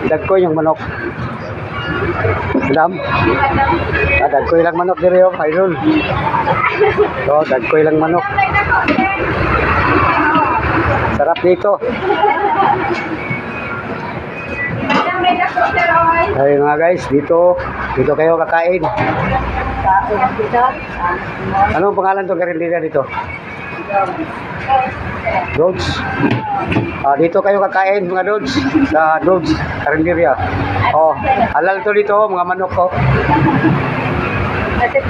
Dagkoy yung manok. Madam? Dagkoy lang manok diri oh, idol. So, dagkoy lang manok. Sarap dito. Ay mga guys, dito kayo kakain. Anong pangalan to karinderiya dito? Dogs. Dito kayo kakain mga dogs sa Dogs karinderiya. Oh, halal to dito mga manok ko.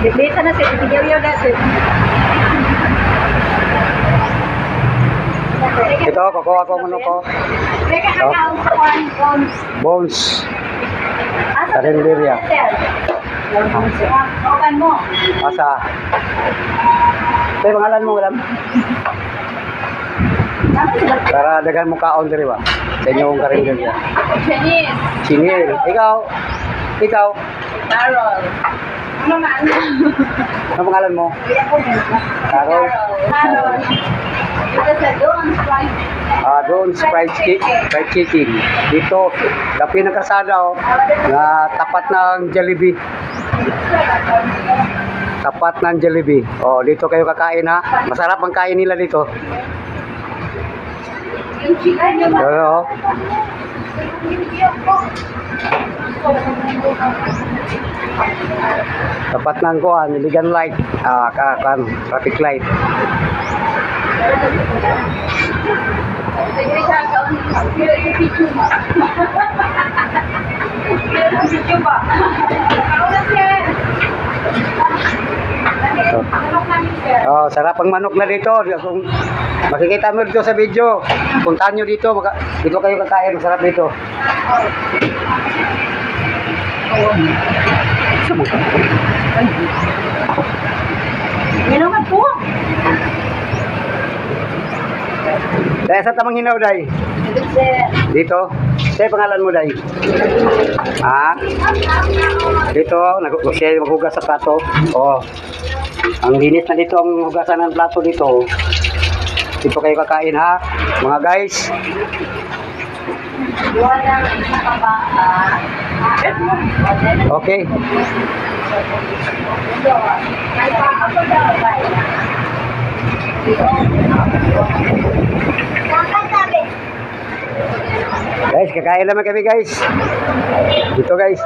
Dito na siya, bigyan natin. Ito, kukuha ko manok ko. Bones. Karinderiya. Asa? Ito yung pangalan mo, madam? Para dagan mo kaon diri ba? Sa inyong karinderiya. Chinil. Ikaw? Carol. Ano pangalan mo? Carol. Ito sa Doon's fried chicken. Dito, lapi ng kasada oh, na tapat ng Jollibee. Tapat ng Jollibee. Oh, dito kayo kakain ha. Masarap ang kain nila dito. Oh. Tapat ng kuan, Iligan light, traffic light. Oh, sarap ang manok na dito. Kung makikita mo dito sa video, puntahan nyo dito, dito kayo kakain, masarap dito. Ano ka po? Dahil sa tamang hinaw, Day? Dito? Sa'yo pangalan mo, Day? Dito, siya maghugas sa plato. Oh. Ang linis na dito ang hugasan ng plato dito. Dito kayo kakain ha, mga guys. Okay. Guys, kakain naman kami guys. Dito guys.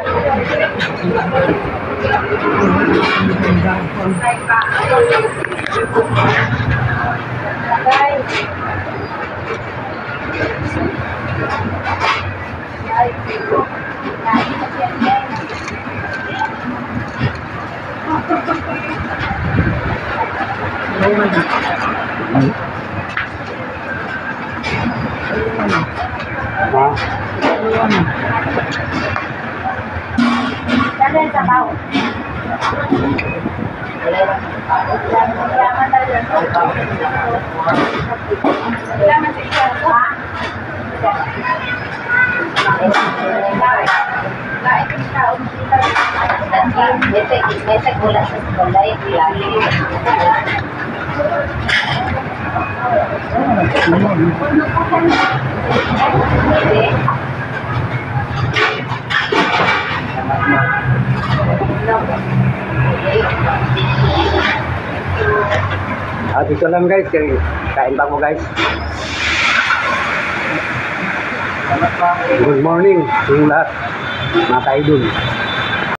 Dito lang guys, kain pa mo guys. Good morning sa lahat, mga kaidol.